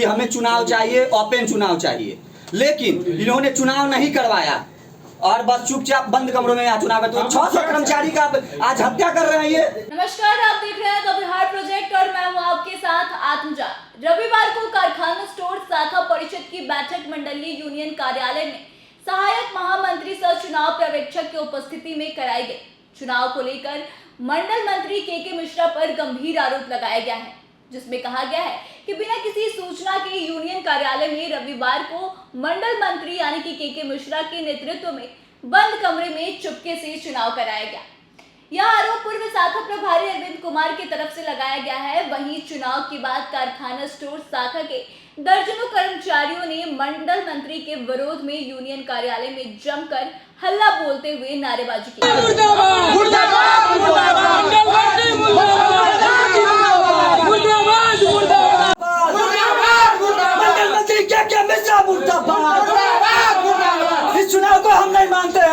हमें चुनाव चाहिए, ओपन चुनाव चाहिए, लेकिन इन्होंने चुनाव नहीं करवाया और बस चुपचाप बंद कमरों में यहाँ चुनाव करते 600 कर्मचारी का आज हत्या कर रहे हैं ये। नमस्कार, आप देख रहे हैं द बिहार प्रोजेक्ट और मैं हूँ आपके साथ आत्मजा। रविवार को कारखाना स्टोर शाखा परिषद की बैठक मंडलीय यूनियन कार्यालय में सहायक महामंत्री सह चुनाव पर्यवेक्षक की उपस्थिति में कराई गई। चुनाव को लेकर मंडल मंत्री के मिश्रा पर गंभीर आरोप लगाया गया है, जिसमें कहा गया है कि बिना किसी सूचना के यूनियन कार्यालय में रविवार को मंडल मंत्री यानी कि के मिश्रा के नेतृत्व में बंद कमरे में चुपके से चुनाव कराया गया। यह आरोप पूर्व शाखा प्रभारी अरविंद कुमार की तरफ से लगाया गया है। वहीं चुनाव के बाद कारखाना स्टोर शाखा के दर्जनों कर्मचारियों ने मंडल मंत्री के विरोध में यूनियन कार्यालय में जमकर हल्ला बोलते हुए नारेबाजी की। इस चुनाव को हम नहीं मानते हैं।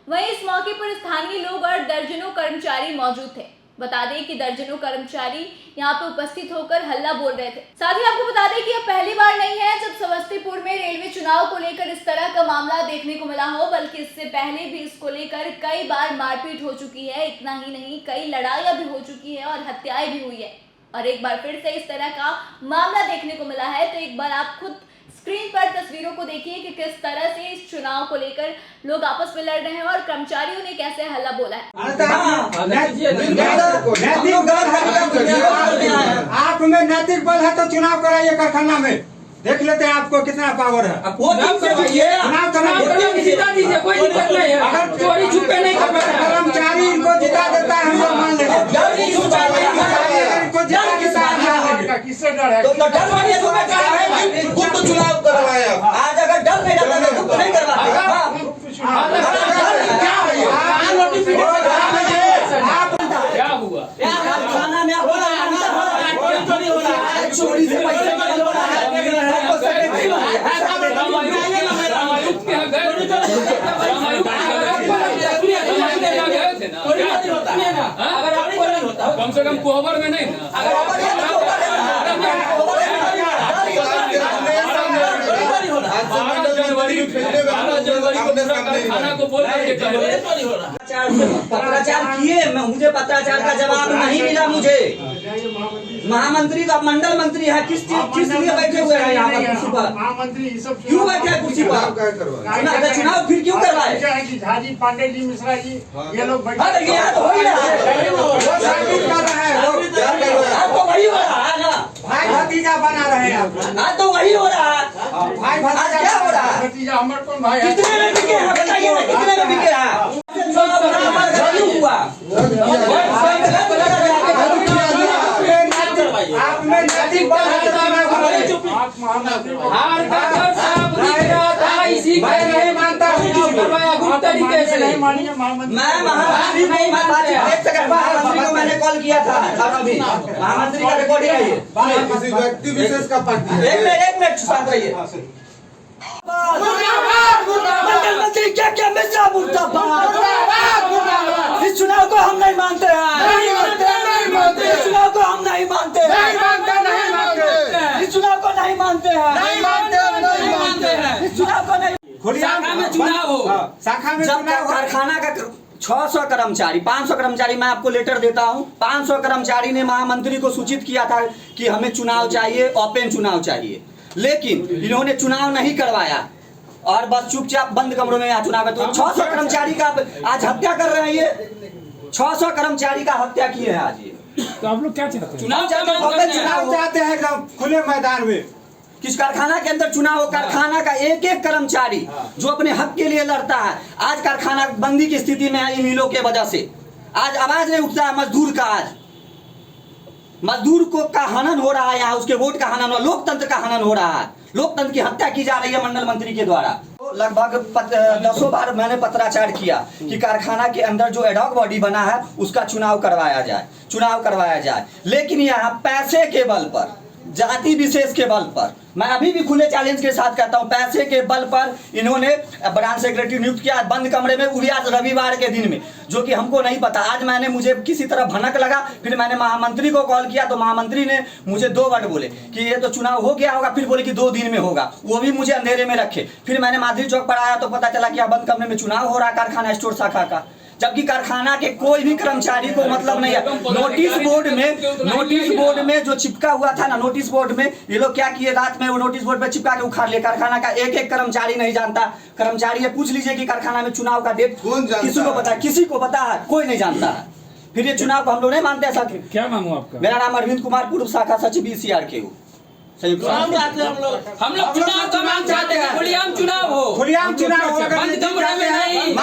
वहीं इस मौके पर स्थानीय लोग और दर्जनों कर्मचारी मौजूद थे। बता दें कि दर्जनों कर्मचारी यहां पर उपस्थित होकर हल्ला बोल रहे थे। साथ ही आपको बता दें कि यह पहली बार नहीं है जब समस्तीपुर में रेलवे चुनाव को लेकर इस तरह का मामला देखने को मिला हो, बल्कि इससे पहले भी इसको लेकर कई बार मारपीट हो चुकी है। इतना ही नहीं, कई लड़ाइयां भी हो चुकी है और हत्याएं भी हुई है। और एक बार फिर से इस तरह का मामला देखने को मिला है। तो एक बार आप खुद स्क्रीन पर तस्वीरों को देखिए कि किस तरह से इस चुनाव को लेकर लोग आपस में लड़ रहे हैं और कर्मचारियों ने कैसे हल्ला बोला है। आप में नैतिक बल है तो चुनाव कराइए कारखाना में, देख लेते हैं आपको कितना पावर है। अगर चोरी छुपे नहीं कर पाते, कर्मचारी इनको जिता देता है, हम लोग मान लेंगे। किससे डर है? खुद तो चुनाव करवाया, आज अगर डर नहीं रहता तो नहीं करवाते। क्या हुआ? कारखाना में चोरी से पैसे हो रहा है। कम से कम कोहबर में नहीं पत्राचार किए, मुझे पत्राचार का जवाब नहीं मिला। मुझे महामंत्री का मंडल मंत्री है, किस लिए बैठे हुए हैं यहाँ पर कुर्सी पर? महामंत्री क्यों बैठे हैं कुर्सी पर? चुनाव फिर क्यों करवाए? झाजी, पांडे जी, मिश्रा जी, ये लोग बैठे तो वही हो रहा है ना, भाई भतीजा बना रहे हैं। आज तो वही हो रहा है। भाई भतीजा क्या हो रहा है? भतीजा हमारे कौन भाई है? कितने में बिके हैं बताइए ना, कितने में बिके हैं? हुआ आप में नैतिक बल है तो चुनाव कराइए। इसी नहीं मानता तरीके से नहीं मानिए। मैं महामंत्री नहीं महामंत्री को मैंने कॉल किया था अभी, महामंत्री का रिकॉर्डिंग है ये। किसी व्यक्ति विशेष का पार्टी एक मिनट साथ रहिए। मंडल मंत्री क्या मिश्रा मुर्दाबाद। इस चुनाव को हम नहीं मानते हैं। इस चुनाव को हम नहीं मानते हैं। इस चुनाव को नहीं मानते हैं। इस चुनाव को नहीं। शाखा में चुनाव हो, शाखा में जब तक कारखाना का 600 कर्मचारी 500 कर्मचारी, मैं आपको लेटर देता हूं, 500 कर्मचारी ने महामंत्री को सूचित किया था कि हमें चुनाव चाहिए, ओपन चुनाव चाहिए, लेकिन इन्होंने चुनाव नहीं करवाया और बस चुपचाप बंद कमरों में यहाँ चुनाव करते 600 कर्मचारी का आज हत्या कर रहे हैं ये। 600 कर्मचारी का हत्या किए हैं आज ये। तो आप लोग क्या चाहते हैं? चुनाव चुनाव चाहते हैं एकदम खुले मैदान में। किस कारखाना के अंदर चुनाव हो, कारखाना का एक एक कर्मचारी जो अपने हक के लिए लड़ता है। आज कारखाना बंदी की स्थिति में है इन मिलों के वजह से। आज आवाज नहीं उठता है मजदूर का। आज मजदूर को का हनन हो रहा है, यहाँ उसके वोट का हनन हो, लोकतंत्र का हनन हो रहा है, लोकतंत्र की हत्या की जा रही है मंडल मंत्री के द्वारा। लगभग 10 बार मैंने पत्राचार किया कि कारखाना के अंदर जो एडॉक बॉडी बना है उसका चुनाव करवाया जाए, लेकिन यहाँ पैसे के बल पर जाति विशेष के बल पर, मैं अभी भी खुले चैलेंज के साथ कहता हूं, पैसे के बल पर इन्होंने ब्रांच सेक्रेटरी नियुक्त किया बंद कमरे में, वो भी आज रविवार के दिन में, जो कि हमको नहीं पता। आज मैंने मुझे किसी तरह भनक लगा, फिर मैंने महामंत्री को कॉल किया तो महामंत्री ने मुझे 2 वर्ड बोले कि ये तो चुनाव हो गया होगा, फिर बोले कि 2 दिन में होगा, वो भी मुझे अंधेरे में रखे। फिर मैंने माधुरी चौक पर आया तो पता चला कि बंद कमरे में चुनाव हो रहा कारखाना स्टोर शाखा का, जबकि कारखाना के कोई भी कर्मचारी को मतलब नहीं है। नोटिस बोर्ड में जो चिपका हुआ था ना, नोटिस बोर्ड में ये लोग क्या किए, रात में वो नोटिस बोर्ड पे चिपका के उखाड़ लिए। कारखाना का एक कर्मचारी नहीं जानता। कर्मचारी ये पूछ लीजिए कि कारखाना में चुनाव का डेट किसी को पता है? किसी को पता है? कोई नहीं जानता है। फिर ये चुनाव को हम लोग नहीं मानते हैं साथी। क्या मांगू आपका? मेरा नाम अरविंद कुमार, पूर्व शाखा सचिव BCR के संयुक्त। हम लोग चुनाव का मांग चाहते हैं, खुलेआम चुनाव हो, खुलेआम चुनाव हो, बंद कमरे में नहीं।